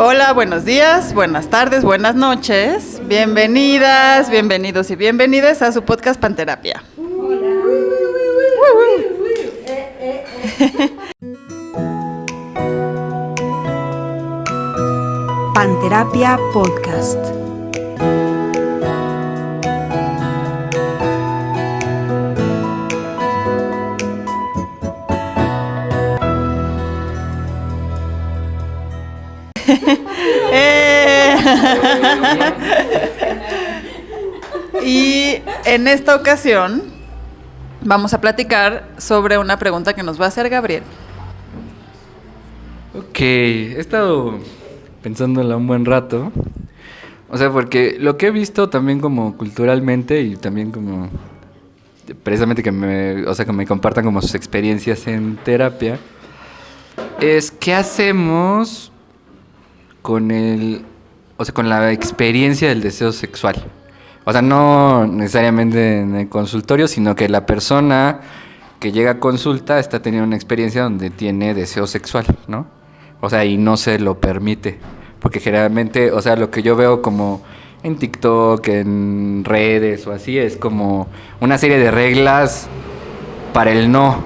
Hola, buenos días, buenas tardes, buenas noches. Bienvenidas, bienvenidos y bienvenidas a su podcast Panterapia. Panterapia Podcast. Y en esta ocasión vamos a platicar sobre una pregunta que nos va a hacer Gabriel. Ok, he estado pensándola un buen rato. O sea, porque lo que he visto también como culturalmente y también como precisamente que me compartan como sus experiencias en terapia, es qué hacemos con con la experiencia del deseo sexual. O sea, no necesariamente en el consultorio, sino que la persona que llega a consulta está teniendo una experiencia donde tiene deseo sexual, ¿no? O sea, y no se lo permite. Porque generalmente, o sea, lo que yo veo como en TikTok, en redes o así, es como una serie de reglas para el no,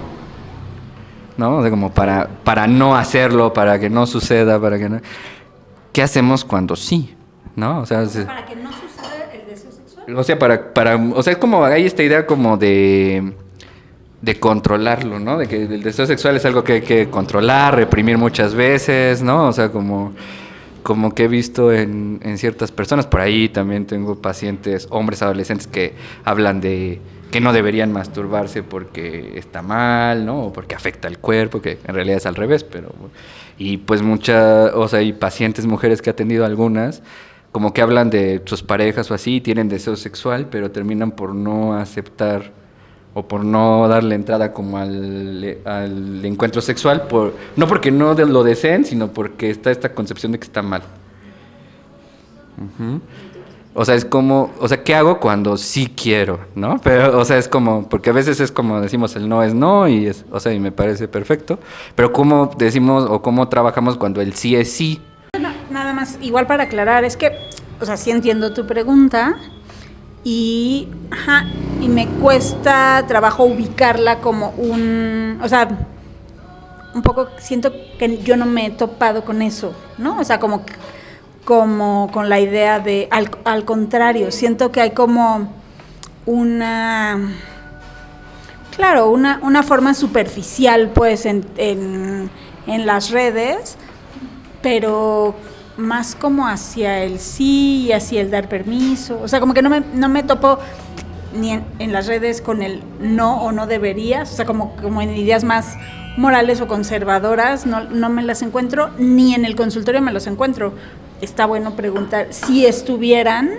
¿no? O sea, como para no hacerlo, para que no suceda, para que no... ¿Qué hacemos cuando sí? ¿No? O sea, Para que no suceda el deseo sexual. o sea, o sea, es como hay esta idea como de controlarlo, ¿no? De que el deseo sexual es algo que hay que controlar, reprimir muchas veces, ¿no? O sea, como que he visto en ciertas personas, por ahí también tengo pacientes, hombres adolescentes que hablan de que no deberían masturbarse porque está mal, ¿no? O porque afecta al cuerpo, que en realidad es al revés, pero... Y pues o sea, hay pacientes mujeres que he atendido algunas, como que hablan de sus parejas o así, tienen deseo sexual, pero terminan por no aceptar o por no darle entrada como al encuentro sexual, no porque no lo deseen, sino porque está esta concepción de que está mal. Uh-huh. O sea, es como, o sea, ¿qué hago cuando sí quiero, no? Pero, o sea, es como, porque a veces es como decimos el no es no y o sea, y me parece perfecto, pero ¿cómo decimos o cómo trabajamos cuando el sí es sí? Nada más, igual para aclarar, es que, o sea, sí entiendo tu pregunta y me cuesta trabajo ubicarla como o sea, un poco siento que yo no me he topado con eso, ¿no? O sea, como con la idea de, al contrario, siento que hay como una forma superficial, pues, en las redes, pero más como hacia el sí y hacia el dar permiso. O sea, como que no me topo ni en las redes con el no o no deberías, o sea, como en ideas más morales o conservadoras, no me las encuentro, ni en el consultorio me los encuentro. Está bueno preguntar si estuvieran,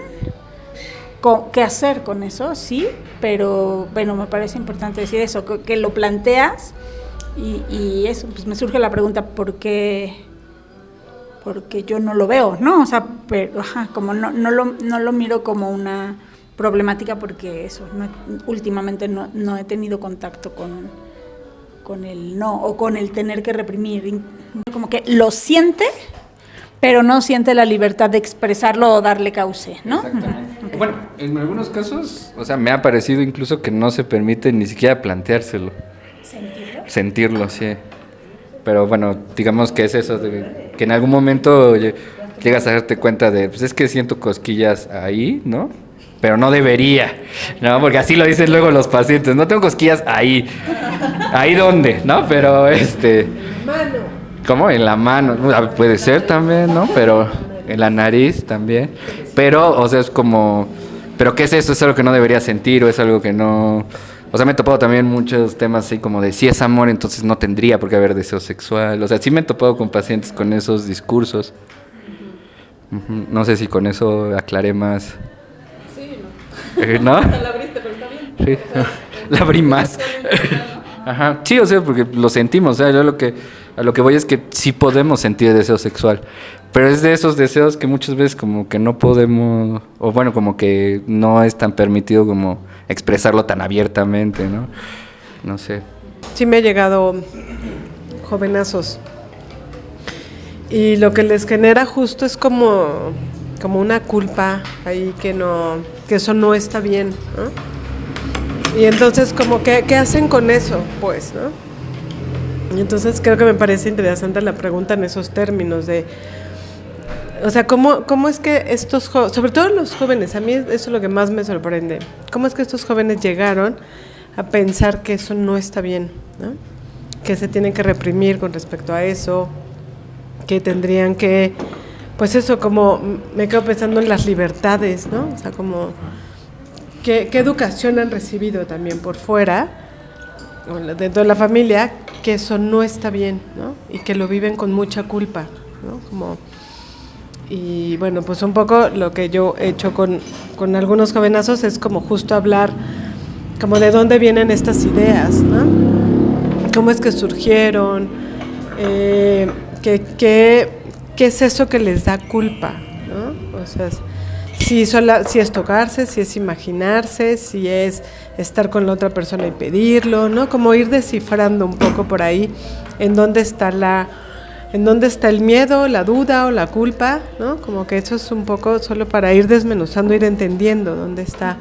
¿qué hacer con eso? Sí, pero bueno, me parece importante decir eso, que lo planteas y eso, pues me surge la pregunta, ¿por qué? Porque yo no lo veo, ¿no? O sea, pero como no lo miro como una problemática porque eso, últimamente no he tenido contacto con el no o con el tener que reprimir, como que lo siente, pero no siente la libertad de expresarlo o darle cauce, ¿no? Exactamente. Okay. Bueno, en algunos casos, o sea, me ha parecido incluso que no se permite ni siquiera planteárselo. Sentirlo, sí. Pero bueno, digamos que es eso, que en algún momento llegas a darte cuenta de, pues es que siento cosquillas ahí, ¿no? Pero no debería, ¿no? Porque así lo dicen luego los pacientes, no tengo cosquillas ahí. ¿Ahí dónde? ¿No? Pero Mano. ¿Cómo? En la mano. Puede ser también, ¿no? Pero en la nariz también. Pero, o sea, es como... ¿Pero qué es eso? ¿Es algo que no debería sentir o es algo que no...? O sea, me he topado también muchos temas así como de si es amor, entonces no tendría por qué haber deseo sexual. O sea, sí me he topado con pacientes con esos discursos. Uh-huh. No sé si con eso aclaré más. Sí, ¿no? Hasta la abriste, pero está bien. Sí, la abrí más. Ajá. Sí, o sea, porque lo sentimos. O sea, yo a lo que voy es que sí podemos sentir deseo sexual. Pero es de esos deseos que muchas veces como que no podemos, o bueno, como que no es tan permitido como expresarlo tan abiertamente, ¿no? No sé. Sí me ha llegado jovenazos y lo que les genera justo es como una culpa ahí que eso no está bien, ¿no? Y entonces como ¿qué hacen con eso? Pues, ¿no? Y entonces creo que me parece interesante la pregunta en esos términos de, o sea, ¿cómo es que estos jóvenes, sobre todo los jóvenes, a mí eso es lo que más me sorprende, cómo es que estos jóvenes llegaron a pensar que eso no está bien, ¿no? Que se tienen que reprimir con respecto a eso, que tendrían que, pues eso, como me quedo pensando en las libertades, ¿no? O sea, como ¿qué educación han recibido también por fuera, o dentro de la familia, que eso no está bien, ¿no? Y que lo viven con mucha culpa, ¿no? Como, y bueno, pues un poco lo que yo he hecho con algunos jovenazos es como justo hablar como de dónde vienen estas ideas, ¿no? Cómo es que surgieron, qué es eso que les da culpa, ¿no? O sea, si es tocarse, si es imaginarse, si es estar con la otra persona y pedirlo, ¿no? Como ir descifrando un poco por ahí en dónde está el miedo, la duda o la culpa, ¿no? Como que eso es un poco solo para ir desmenuzando, ir entendiendo dónde está.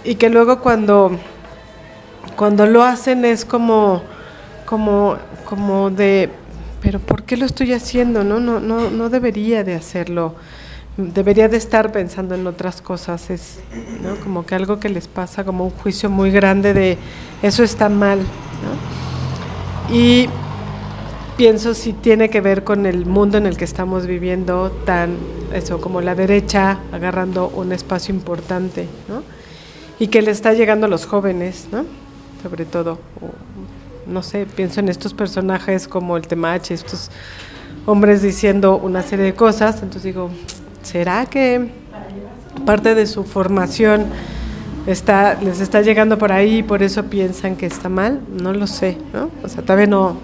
Y que luego cuando lo hacen es como de, pero ¿por qué lo estoy haciendo? No debería de hacerlo. Debería de estar pensando en otras cosas, ¿no? Como que algo que les pasa, como un juicio muy grande de eso está mal, ¿no? Y pienso si tiene que ver con el mundo en el que estamos viviendo, como la derecha agarrando un espacio importante, ¿no? Y que le está llegando a los jóvenes, ¿no? Sobre todo, no sé, pienso en estos personajes como el Temache, estos hombres diciendo una serie de cosas, entonces digo, ¿será que parte de su formación les está llegando por ahí y por eso piensan que está mal? No lo sé, ¿no? O sea, todavía no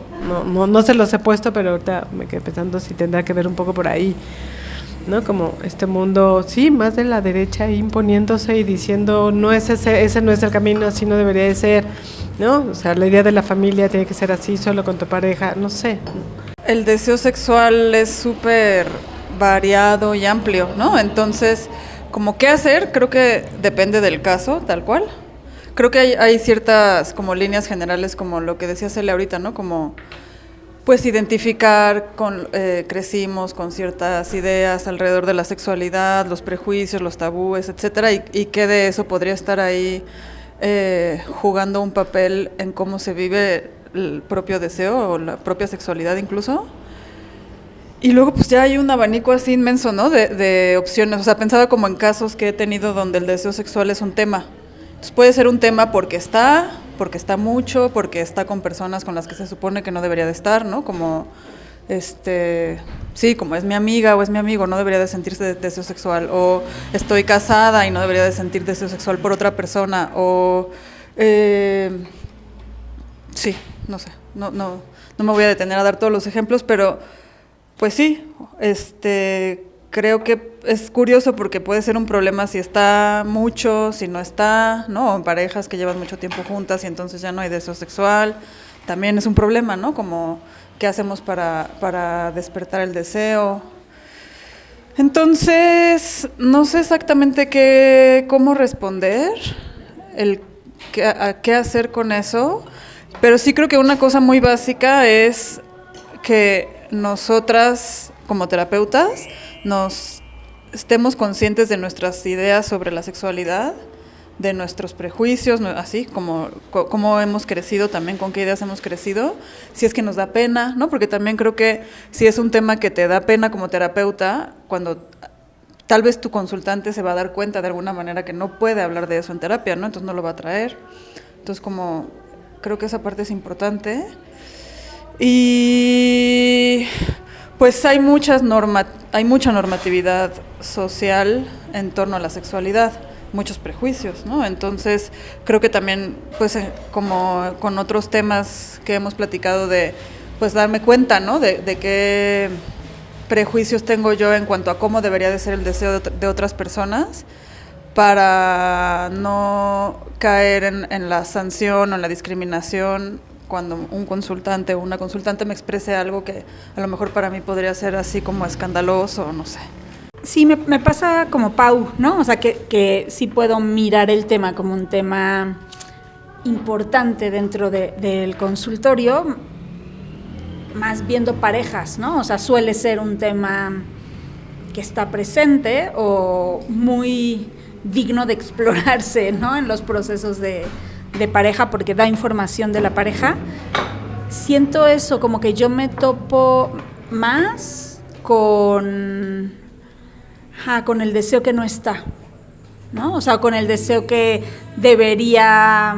se los he puesto, pero ahorita me quedé pensando si tendrá que ver un poco por ahí, ¿no? Como este mundo, sí, más de la derecha imponiéndose y diciendo, no es ese no es el camino, así no debería de ser, ¿no? O sea, la idea de la familia tiene que ser así, solo con tu pareja, no sé. El deseo sexual es súper variado y amplio, ¿no? Entonces, como qué hacer, creo que depende del caso, tal cual. Creo que hay ciertas como líneas generales, como lo que decía Celia ahorita, ¿no? Como pues identificar, crecimos con ciertas ideas alrededor de la sexualidad, los prejuicios, los tabúes, etcétera, y que de eso podría estar ahí jugando un papel en cómo se vive el propio deseo o la propia sexualidad incluso. Y luego pues ya hay un abanico así inmenso, ¿no? De opciones. O sea, pensaba como en casos que he tenido donde el deseo sexual es un tema. Entonces puede ser un tema porque está mucho, porque está con personas con las que se supone que no debería de estar, ¿no? Como, sí, como es mi amiga o es mi amigo, no debería de sentirse deseo sexual. O estoy casada y no debería de sentir deseo sexual por otra persona. O, sí, no sé, no me voy a detener a dar todos los ejemplos, pero pues sí, creo que es curioso porque puede ser un problema si está mucho, si no está, ¿no? O en parejas que llevan mucho tiempo juntas y entonces ya no hay deseo sexual. También es un problema, ¿no? Como, ¿qué hacemos para despertar el deseo? Entonces, no sé exactamente cómo responder, qué hacer con eso, pero sí creo que una cosa muy básica es que nosotras, como terapeutas, nos estemos conscientes de nuestras ideas sobre la sexualidad, de nuestros prejuicios, así como hemos crecido también, con qué ideas hemos crecido, si es que nos da pena, ¿no? Porque también creo que si es un tema que te da pena como terapeuta, cuando tal vez tu consultante se va a dar cuenta de alguna manera que no puede hablar de eso en terapia, ¿no? Entonces no lo va a traer. Entonces como creo que esa parte es importante. Y pues hay mucha normatividad social en torno a la sexualidad, muchos prejuicios, ¿no? Entonces creo que también, pues como con otros temas que hemos platicado de, pues darme cuenta, ¿no? De qué prejuicios tengo yo en cuanto a cómo debería de ser el deseo de otras personas, para no caer en la sanción o en la discriminación cuando un consultante o una consultante me exprese algo que a lo mejor para mí podría ser así como escandaloso, no sé. Sí, me pasa como Pau, ¿no? O sea, que sí puedo mirar el tema como un tema importante dentro del consultorio, más viendo parejas, ¿no? O sea, suele ser un tema que está presente o muy digno de explorarse, ¿no? En los procesos de pareja, porque da información de la pareja. Siento eso, como que yo me topo más con el deseo que no está, ¿no? O sea, con el deseo que debería,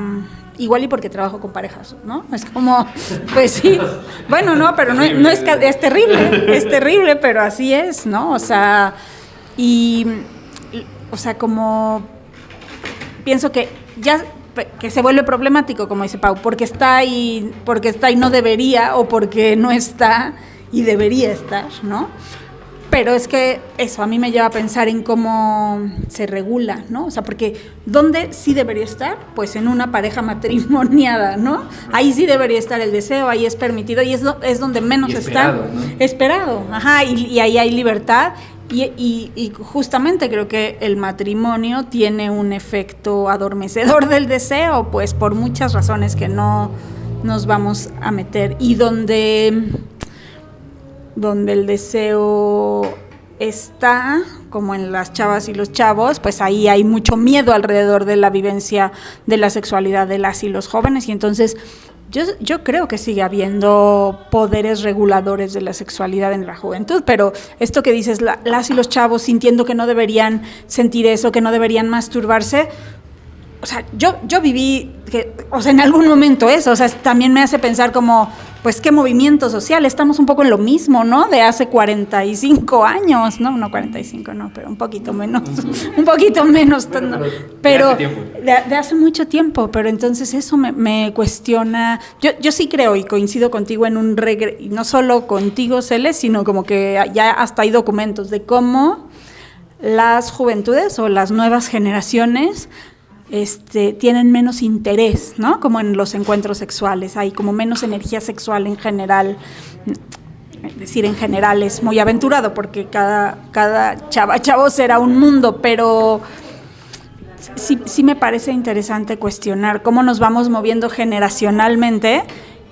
igual y porque trabajo con parejas, ¿no? Es como, pues sí, bueno, no, pero no es que es terrible, pero así es, ¿no? O sea, como pienso que ya que se vuelve problemático, como dice Pau, porque está y no debería, o porque no está y debería estar, ¿no? Pero es que eso a mí me lleva a pensar en cómo se regula, ¿no? O sea, porque ¿dónde sí debería estar? Pues en una pareja matrimoniada, ¿no? Ahí sí debería estar el deseo, ahí es permitido y es donde menos está. ¿No? Esperado, ajá, y ahí hay libertad. Y justamente creo que el matrimonio tiene un efecto adormecedor del deseo, pues por muchas razones que no nos vamos a meter, y donde el deseo está, como en las chavas y los chavos, pues ahí hay mucho miedo alrededor de la vivencia de la sexualidad de las y los jóvenes, y entonces yo creo que sigue habiendo poderes reguladores de la sexualidad en la juventud, pero esto que dices, las y los chavos sintiendo que no deberían sentir eso, que no deberían masturbarse, o sea, yo viví, en algún momento eso, o sea, también me hace pensar como, pues qué movimiento social, estamos un poco en lo mismo, ¿no? De hace 45 años, no 45, no, pero un poquito menos, pero de hace mucho tiempo, pero entonces eso me cuestiona, yo sí creo y coincido contigo en un y no solo contigo, Cele, sino como que ya hasta hay documentos de cómo las juventudes o las nuevas generaciones tienen menos interés, ¿no? Como en los encuentros sexuales, hay como menos energía sexual en general. Decir en general es muy aventurado porque cada chavo será un mundo, pero sí me parece interesante cuestionar cómo nos vamos moviendo generacionalmente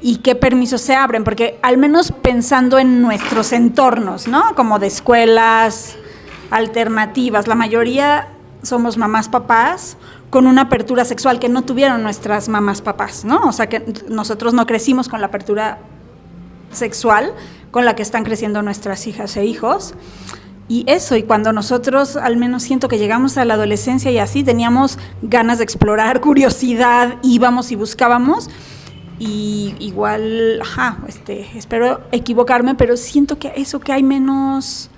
y qué permisos se abren, porque al menos pensando en nuestros entornos, ¿no? Como de escuelas alternativas, la mayoría somos mamás, papás, con una apertura sexual que no tuvieron nuestras mamás, papás, ¿no? O sea, que nosotros no crecimos con la apertura sexual con la que están creciendo nuestras hijas e hijos. Y cuando nosotros, al menos siento que llegamos a la adolescencia y así, teníamos ganas de explorar, curiosidad, íbamos y buscábamos. Y igual, espero equivocarme, pero siento que eso que hay menos,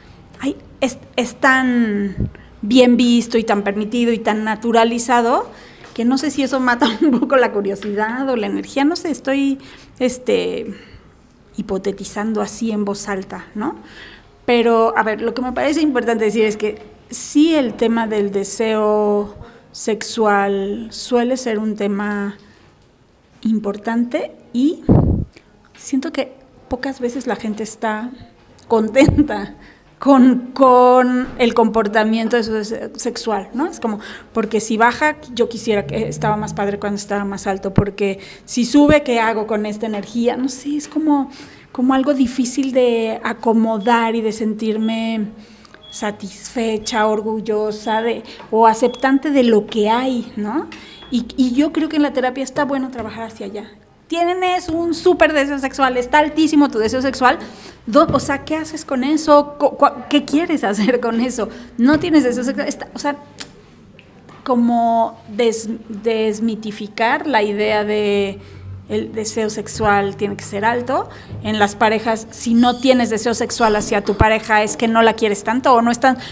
es tan bien visto y tan permitido y tan naturalizado, que no sé si eso mata un poco la curiosidad o la energía, no sé, estoy hipotetizando así en voz alta, ¿no? Pero, a ver, lo que me parece importante decir es que sí, el tema del deseo sexual suele ser un tema importante y siento que pocas veces la gente está contenta con el comportamiento de su deseo sexual, ¿no? Es como, porque si baja, yo quisiera que estaba más padre cuando estaba más alto, porque si sube, ¿qué hago con esta energía? No sé, es como algo difícil de acomodar y de sentirme satisfecha, orgullosa o aceptante de lo que hay, ¿no? Y yo creo que en la terapia está bueno trabajar hacia allá. Tienes un súper deseo sexual, está altísimo tu deseo sexual, o sea, ¿qué haces con eso? ¿Qué quieres hacer con eso? No tienes deseo sexual, o sea, como desmitificar la idea de el deseo sexual tiene que ser alto. En las parejas, si no tienes deseo sexual hacia tu pareja, es que no la quieres tanto, o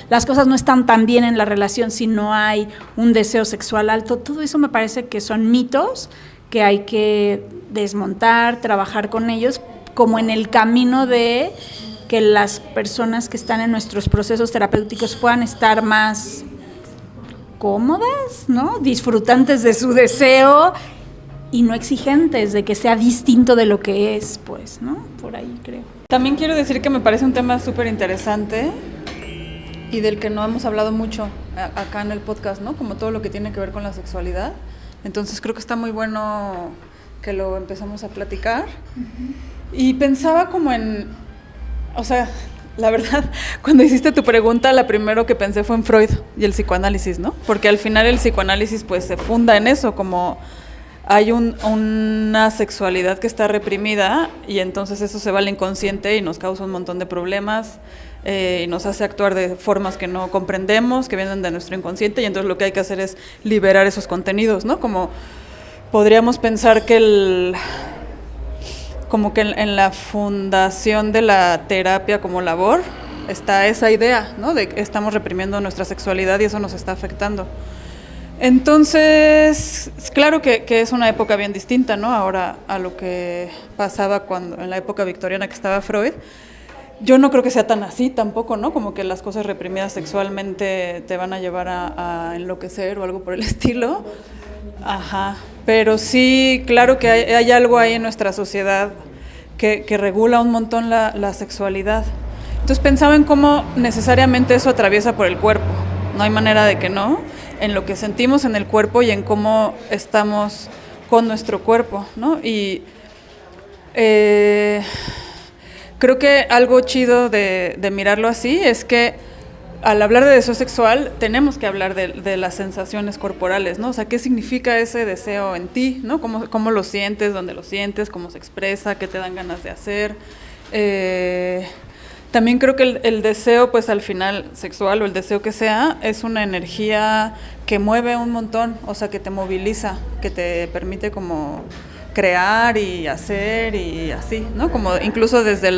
las cosas no están tan bien en la relación si no hay un deseo sexual alto. Todo eso me parece que son mitos que hay que desmontar, trabajar con ellos, como en el camino de que las personas que están en nuestros procesos terapéuticos puedan estar más cómodas, ¿no? Disfrutantes de su deseo y no exigentes de que sea distinto de lo que es, pues, ¿no? Por ahí creo. También quiero decir que me parece un tema súper interesante y del que no hemos hablado mucho acá en el podcast, ¿no? Como todo lo que tiene que ver con la sexualidad. Entonces creo que está muy bueno que lo empezamos a platicar. Y pensaba como en, o sea, la verdad, cuando hiciste tu pregunta, la primero que pensé fue en Freud y el psicoanálisis, ¿no? Porque al final el psicoanálisis pues se funda en eso, como hay una sexualidad que está reprimida y entonces eso se va al inconsciente y nos causa un montón de problemas y nos hace actuar de formas que no comprendemos, que vienen de nuestro inconsciente, y entonces lo que hay que hacer es liberar esos contenidos, ¿no? Como podríamos pensar que como que en la fundación de la terapia como labor está esa idea, ¿no? De que estamos reprimiendo nuestra sexualidad y eso nos está afectando. Entonces, claro que es una época bien distinta, ¿no? Ahora a lo que pasaba en la época victoriana que estaba Freud. Yo no creo que sea tan así tampoco, ¿no? Como que las cosas reprimidas sexualmente te van a llevar a enloquecer o algo por el estilo. Ajá. Pero sí, claro que hay algo ahí en nuestra sociedad que regula un montón la sexualidad. Entonces pensaba en cómo necesariamente eso atraviesa por el cuerpo. No hay manera de que no. En lo que sentimos en el cuerpo y en cómo estamos con nuestro cuerpo, ¿no? Y creo que algo chido de mirarlo así es que al hablar de deseo sexual tenemos que hablar de las sensaciones corporales, ¿no? O sea, ¿qué significa ese deseo en ti, ¿no? ¿Cómo lo sientes, dónde lo sientes, cómo se expresa, qué te dan ganas de hacer? También creo que el deseo, pues al final sexual o el deseo que sea, es una energía que mueve un montón, o sea, que te moviliza, que te permite como crear y hacer y así, ¿no? Como incluso desde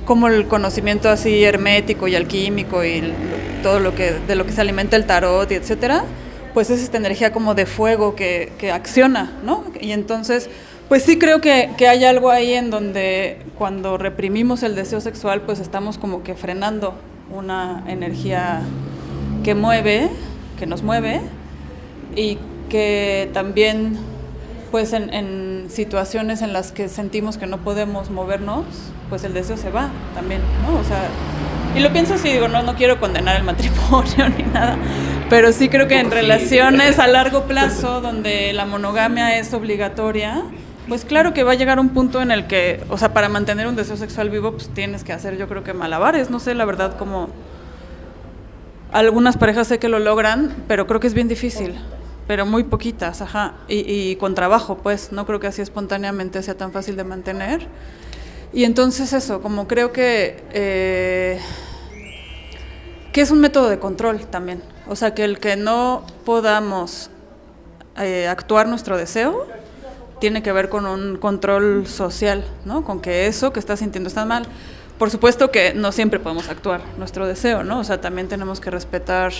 como el conocimiento así hermético y alquímico y todo de lo que se alimenta el tarot y etcétera, pues es esta energía como de fuego que acciona, ¿no? Y entonces pues sí creo que hay algo ahí en donde cuando reprimimos el deseo sexual, pues estamos como que frenando una energía que nos mueve, y que también, pues en situaciones en las que sentimos que no podemos movernos, pues el deseo se va también, ¿no? O sea, y lo pienso así, digo, no quiero condenar el matrimonio ni nada, pero sí creo que en relaciones a largo plazo, donde la monogamia es obligatoria, pues claro que va a llegar un punto en el que, o sea, para mantener un deseo sexual vivo, pues tienes que hacer, yo creo que malabares, no sé, la verdad, como algunas parejas sé que lo logran, pero creo que es bien difícil, pero muy poquitas, ajá, y con trabajo, pues, no creo que así espontáneamente sea tan fácil de mantener. Y entonces eso, como creo que es un método de control también, o sea, que el que no podamos actuar nuestro deseo tiene que ver con un control social, ¿no? Con que eso que estás sintiendo está mal. Por supuesto que no siempre podemos actuar nuestro deseo, ¿no? O sea, también tenemos que respetar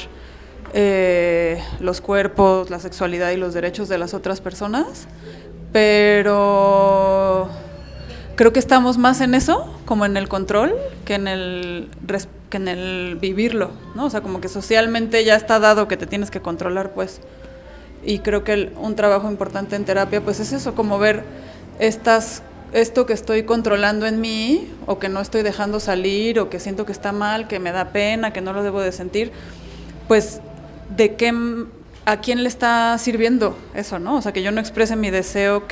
los cuerpos, la sexualidad y los derechos de las otras personas, pero creo que estamos más en eso, como en el control, que en el vivirlo, ¿no? O sea, como que socialmente ya está dado que te tienes que controlar, pues. Y creo que un trabajo importante en terapia pues es eso, como ver esto que estoy controlando en mí, o que no estoy dejando salir, o que siento que está mal, que me da pena, que no lo debo de sentir, pues a quién le está sirviendo eso, ¿no? O sea, que yo no exprese mi deseo,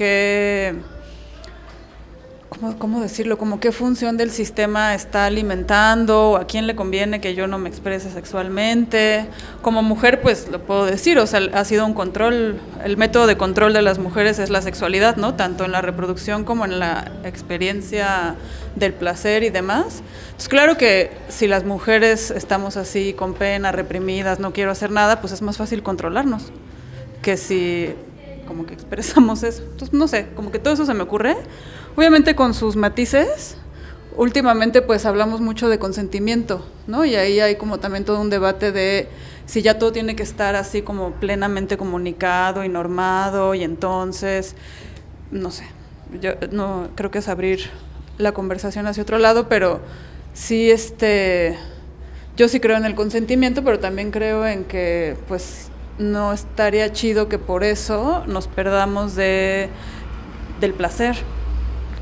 ¿cómo decirlo? Como qué función del sistema está alimentando, o a quién le conviene que yo no me exprese sexualmente. Como mujer, pues lo puedo decir, o sea, ha sido un control, el método de control de las mujeres es la sexualidad, ¿no? Tanto en la reproducción como en la experiencia del placer y demás. Pues claro que si las mujeres estamos así con pena, reprimidas, no quiero hacer nada, pues es más fácil controlarnos que si como que expresamos eso. Entonces, no sé, como que todo eso se me ocurre. Obviamente con sus matices. Últimamente pues hablamos mucho de consentimiento, ¿no? Y ahí hay como también todo un debate de si ya todo tiene que estar así como plenamente comunicado y normado, y entonces, no sé, yo no creo que es abrir la conversación hacia otro lado, pero sí yo sí creo en el consentimiento, pero también creo en que pues no estaría chido que por eso nos perdamos del placer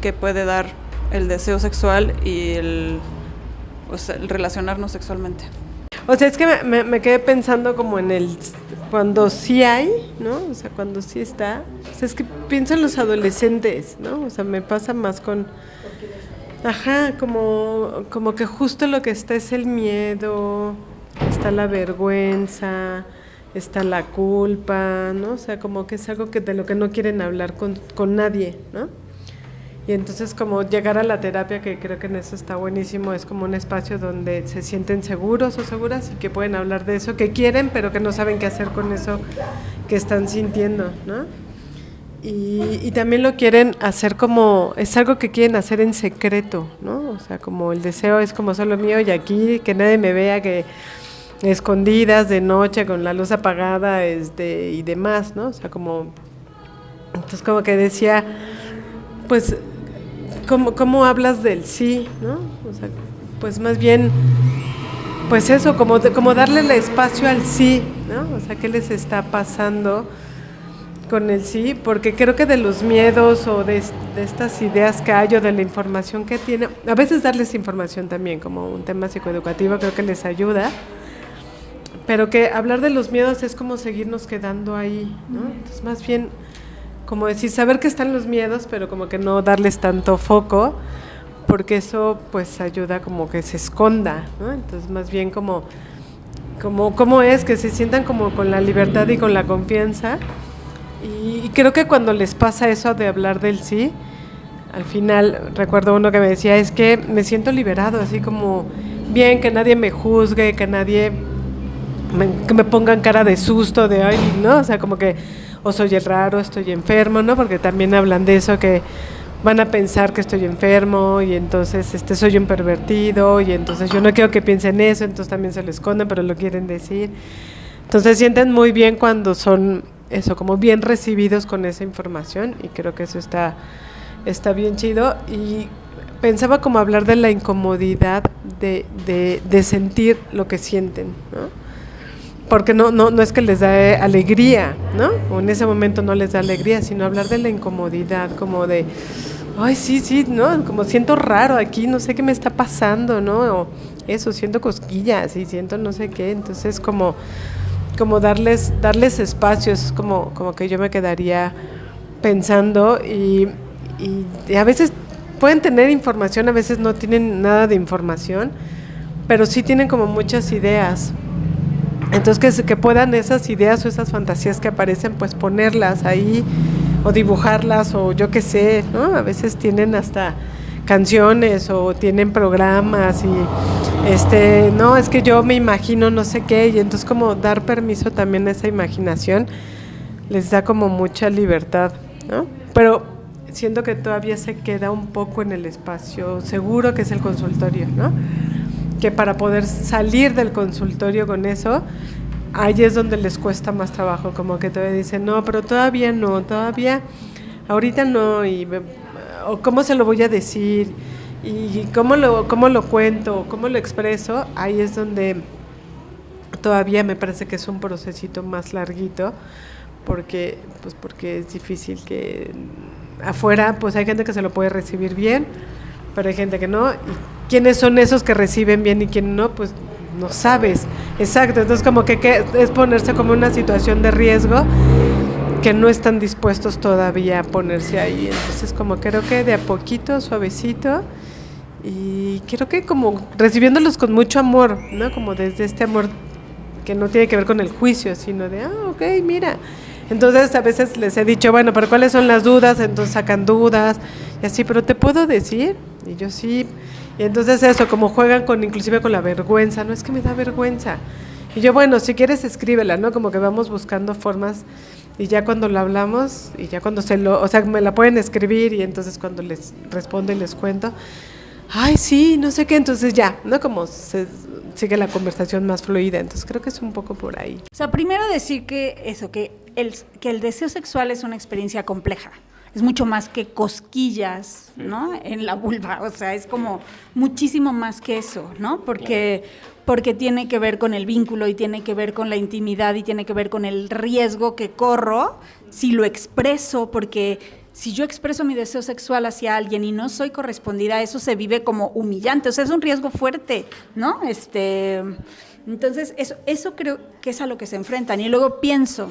que puede dar el deseo sexual y el relacionarnos sexualmente. O sea, es que me quedé pensando como en cuando sí hay, ¿no? O sea, cuando sí está. O sea, es que pienso en los adolescentes, ¿no? O sea, me pasa más con... Ajá, como que justo lo que está es el miedo, está la vergüenza, está la culpa, ¿no? O sea, como que es algo de lo que no quieren hablar con nadie, ¿no? Y entonces como llegar a la terapia, que creo que en eso está buenísimo, es como un espacio donde se sienten seguros o seguras y que pueden hablar de eso que quieren, pero que no saben qué hacer con eso que están sintiendo, ¿no? Y también lo quieren hacer como, es algo que quieren hacer en secreto, ¿no? O sea, como el deseo es como solo mío y aquí, que nadie me vea, que escondidas de noche con la luz apagada y demás, ¿no? O sea, como, entonces como que decía, pues, ¿cómo hablas del sí, ¿no? O sea, pues más bien, pues eso, como darle el espacio al sí, ¿no? O sea, ¿qué les está pasando con el sí? Porque creo que de los miedos o de estas ideas que hay o de la información que tiene, a veces darles información también como un tema psicoeducativo creo que les ayuda, pero que hablar de los miedos es como seguirnos quedando ahí, ¿no? Entonces más bien como decir, saber que están los miedos, pero como que no darles tanto foco, porque eso pues ayuda como que se esconda, ¿no? Entonces más bien como es que se sientan como con la libertad y con la confianza, y creo que cuando les pasa eso de hablar del sí, al final recuerdo uno que me decía, es que me siento liberado, así como bien, que nadie me juzgue, que nadie que me pongan cara de susto, de ay, ¿no? O sea, como que o soy el raro, estoy enfermo, ¿no? Porque también hablan de eso, que van a pensar que estoy enfermo y entonces soy un pervertido y entonces yo no quiero que piensen eso, entonces también se lo esconden, pero lo quieren decir. Entonces sienten muy bien cuando son eso, como bien recibidos con esa información, y creo que eso está bien chido. Y pensaba como hablar de la incomodidad de sentir lo que sienten, ¿no? Porque no es que les da alegría, ¿no? O en ese momento no les da alegría, sino hablar de la incomodidad, como de, ay, sí, ¿no? Como siento raro aquí, no sé qué me está pasando, ¿no? O eso, siento cosquillas y siento no sé qué. Entonces como darles espacios, como que yo me quedaría pensando y a veces pueden tener información, a veces no tienen nada de información, pero sí tienen como muchas ideas. Entonces que puedan esas ideas o esas fantasías que aparecen, pues ponerlas ahí o dibujarlas o yo qué sé, ¿no? A veces tienen hasta canciones o tienen programas y no, es que yo me imagino no sé qué, y entonces como dar permiso también a esa imaginación les da como mucha libertad, ¿no? Pero siento que todavía se queda un poco en el espacio seguro que es el consultorio, ¿no? Que para poder salir del consultorio con eso, ahí es donde les cuesta más trabajo, como que todavía dicen, no, pero todavía no, ahorita no, o cómo se lo voy a decir, y cómo lo cuento, cómo lo expreso, ahí es donde todavía me parece que es un procesito más larguito, porque es difícil que afuera, pues hay gente que se lo puede recibir bien, pero hay gente que no, y quiénes son esos que reciben bien y quién no, pues no sabes. Exacto, entonces como que es ponerse como en una situación de riesgo que no están dispuestos todavía a ponerse ahí. Entonces como creo que de a poquito, suavecito, y creo que como recibiéndolos con mucho amor, ¿no? Como desde este amor que no tiene que ver con el juicio, sino de, ok, mira. Entonces a veces les he dicho, bueno, pero ¿cuáles son las dudas? Entonces sacan dudas y así, pero ¿te puedo decir? Y yo sí. Y entonces eso, como juegan inclusive con la vergüenza, no es que me da vergüenza. Y yo, bueno, si quieres escríbela, ¿no? Como que vamos buscando formas y ya cuando lo hablamos y ya cuando o sea, me la pueden escribir y entonces cuando les respondo y les cuento, ay, sí, no sé qué, entonces ya, ¿no? Como se sigue la conversación más fluida, entonces creo que es un poco por ahí. O sea, primero decir que el deseo sexual es una experiencia compleja. es mucho más que cosquillas, ¿no? En la vulva, o sea, es como muchísimo más que eso, ¿no? Porque tiene que ver con el vínculo y tiene que ver con la intimidad y tiene que ver con el riesgo que corro si lo expreso, porque si yo expreso mi deseo sexual hacia alguien y no soy correspondida, eso se vive como humillante, o sea, es un riesgo fuerte, ¿no? Entonces, eso creo que es a lo que se enfrentan. Y luego pienso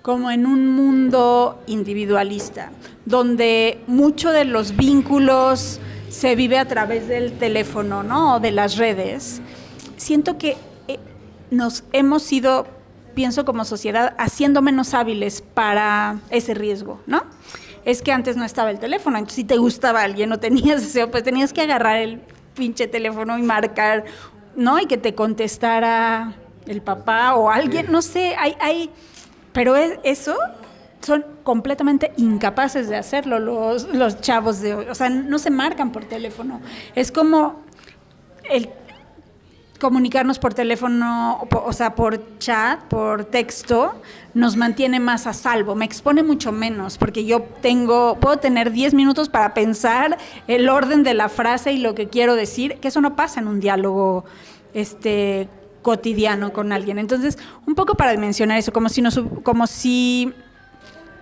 como en un mundo individualista, donde mucho de los vínculos se vive a través del teléfono, ¿no? O de las redes. Siento que nos hemos ido, pienso como sociedad, haciendo menos hábiles para ese riesgo, ¿no? Es que antes no estaba el teléfono, entonces si te gustaba alguien o tenías deseo, pues tenías que agarrar el pinche teléfono y marcar, ¿no? Y que te contestara el papá o alguien, no sé, pero eso son completamente incapaces de hacerlo los chavos de hoy, o sea, no se marcan por teléfono, es como el comunicarnos por teléfono, o sea, por chat, por texto, nos mantiene más a salvo, me expone mucho menos, porque yo puedo tener 10 minutos para pensar el orden de la frase y lo que quiero decir, que eso no pasa en un diálogo cotidiano con alguien. Entonces, un poco para dimensionar eso, como si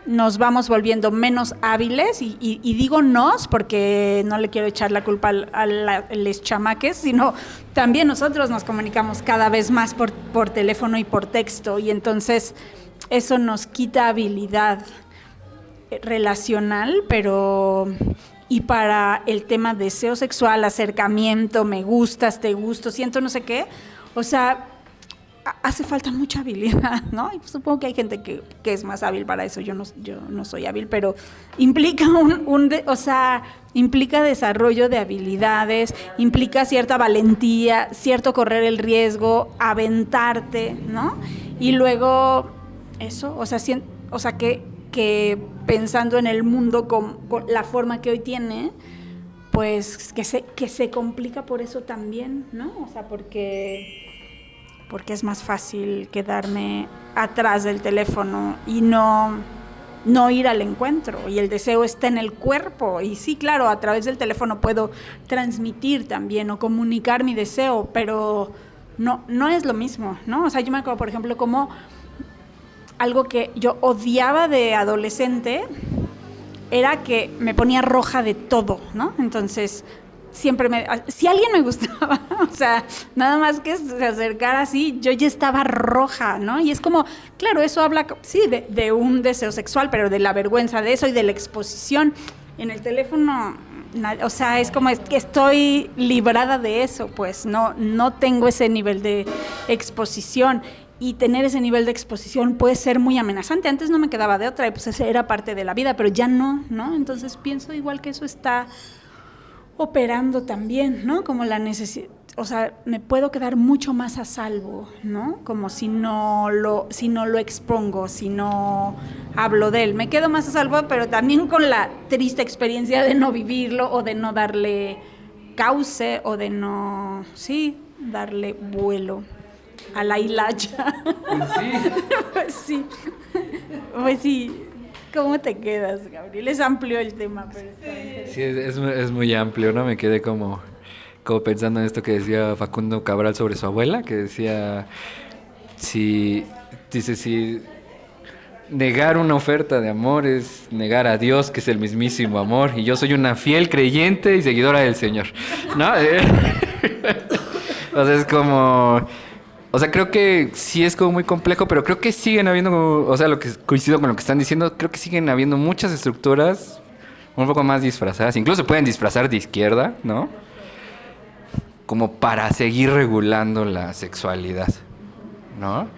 nos vamos volviendo menos hábiles, y digo nos porque no le quiero echar la culpa a los chamaques, sino también nosotros nos comunicamos cada vez más por teléfono y por texto, y entonces eso nos quita habilidad relacional, pero y para el tema deseo sexual, acercamiento, me gustas, te gusto, siento no sé qué, o sea, hace falta mucha habilidad, ¿no? Y supongo que hay gente que es más hábil para eso. Yo no soy hábil, pero implica implica desarrollo de habilidades, implica cierta valentía, cierto correr el riesgo, aventarte, ¿no? Y luego eso, o sea que pensando en el mundo con la forma que hoy tiene, pues que se complica por eso también, ¿no? O sea, porque es más fácil quedarme atrás del teléfono y no ir al encuentro, y el deseo está en el cuerpo, y sí, claro, a través del teléfono puedo transmitir también o comunicar mi deseo, pero no es lo mismo, ¿no? O sea, yo me acuerdo, por ejemplo, como algo que yo odiaba de adolescente era que me ponía roja de todo, ¿no? Entonces siempre si alguien me gustaba, o sea, nada más que se acercara así, yo ya estaba roja, ¿no? Y es como, claro, eso habla, sí, de un deseo sexual, pero de la vergüenza de eso y de la exposición. En el teléfono, o sea, es como que estoy librada de eso, pues, no tengo ese nivel de exposición. Y tener ese nivel de exposición puede ser muy amenazante. Antes no me quedaba de otra, y pues esa era parte de la vida, pero ya no, ¿no? Entonces pienso igual que eso está operando también, ¿no? Como la necesidad, o sea, me puedo quedar mucho más a salvo, ¿no? Como si no lo expongo, si no hablo de él. Me quedo más a salvo, pero también con la triste experiencia de no vivirlo, o de no darle cauce, o de no, sí, darle vuelo a la hilacha. Pues sí. Pues sí. ¿Cómo te quedas, Gabriel? Es amplio el tema, pero está sí, es muy amplio, ¿no? Me quedé como pensando en esto que decía Facundo Cabral sobre su abuela, que decía, si negar una oferta de amor es negar a Dios, que es el mismísimo amor, y yo soy una fiel creyente y seguidora del Señor, ¿no? O sea, es como... O sea, creo que sí es como muy complejo, pero creo que siguen habiendo, o sea, lo que coincido con lo que están diciendo, creo que siguen habiendo muchas estructuras un poco más disfrazadas, incluso pueden disfrazar de izquierda, ¿no? Como para seguir regulando la sexualidad, ¿no?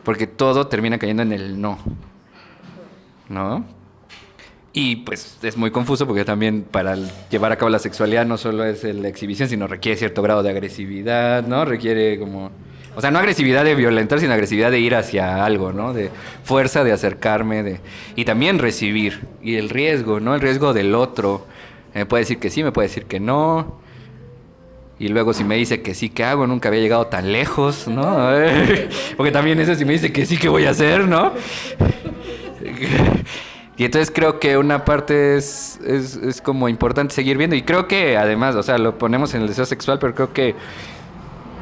Porque todo termina cayendo en el no, ¿no? Y pues es muy confuso porque también para llevar a cabo la sexualidad no solo es la exhibición, sino requiere cierto grado de agresividad, ¿no? Requiere como... O sea, no agresividad de violentar, sino agresividad de ir hacia algo, ¿no? De fuerza, de acercarme, y también recibir. Y el riesgo, ¿no? El riesgo del otro. Me puede decir que sí, me puede decir que no. Y luego si me dice que sí, ¿qué hago? Nunca había llegado tan lejos, ¿no? Porque también eso, si me dice que sí, ¿qué voy a hacer, no? Y entonces creo que una parte es como importante seguir viendo. Y creo que además, o sea, lo ponemos en el deseo sexual, pero creo que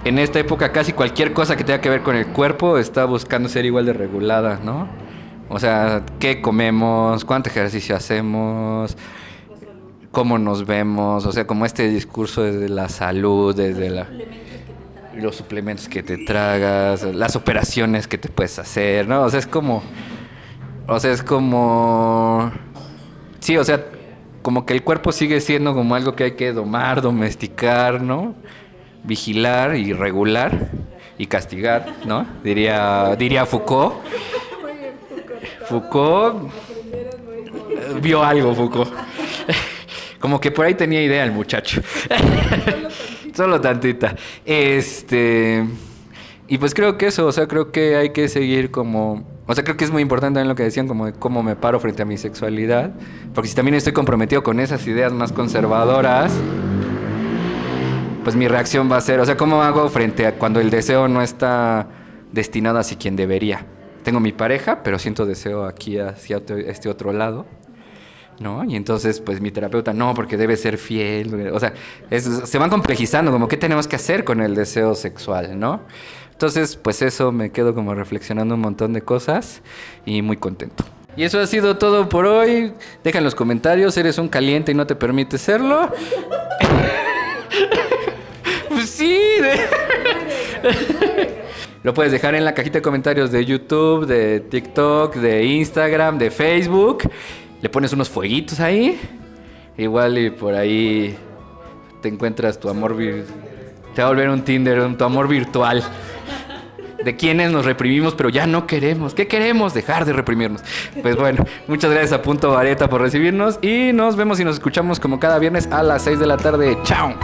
en esta época casi cualquier cosa que tenga que ver con el cuerpo está buscando ser igual de regulada, ¿no? O sea, ¿qué comemos? ¿Cuánto ejercicio hacemos? ¿Cómo nos vemos? O sea, como este discurso desde la salud, desde los suplementos que te tragas, las operaciones que te puedes hacer, ¿no? O sea, es como... Sí, o sea, como que el cuerpo sigue siendo como algo que hay que domar, domesticar, ¿no? Vigilar y regular y castigar, ¿no? Diría Foucault. Foucault vio algo, Foucault. Como que por ahí tenía idea el muchacho. Solo tantita. Y pues creo que eso, o sea, creo que hay que seguir como... O sea, creo que es muy importante también lo que decían, como de cómo me paro frente a mi sexualidad. Porque si también estoy comprometido con esas ideas más conservadoras, pues mi reacción va a ser... O sea, ¿cómo hago frente a cuando el deseo no está destinado hacia quien debería? Tengo mi pareja, pero siento deseo aquí hacia este otro lado, ¿no? Y entonces, pues mi terapeuta, no, porque debe ser fiel. O sea, se van complejizando, como qué tenemos que hacer con el deseo sexual, ¿no? Entonces, pues eso, me quedo como reflexionando un montón de cosas y muy contento. Y eso ha sido todo por hoy. Deja en los comentarios, ¿eres un caliente y no te permite serlo? Pues sí. Lo puedes dejar en la cajita de comentarios de YouTube, de TikTok, de Instagram, de Facebook. Le pones unos fueguitos ahí. Igual y por ahí te encuentras tu amor te va a volver un Tinder, tu amor virtual. De quienes nos reprimimos, pero ya no queremos. ¿Qué queremos? Dejar de reprimirnos. Pues bueno, muchas gracias a Punto Vareta por recibirnos. Y nos vemos y nos escuchamos como cada viernes a las 6 de la tarde. ¡Chao!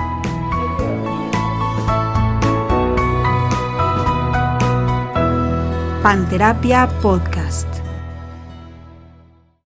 Panterapia Podcast.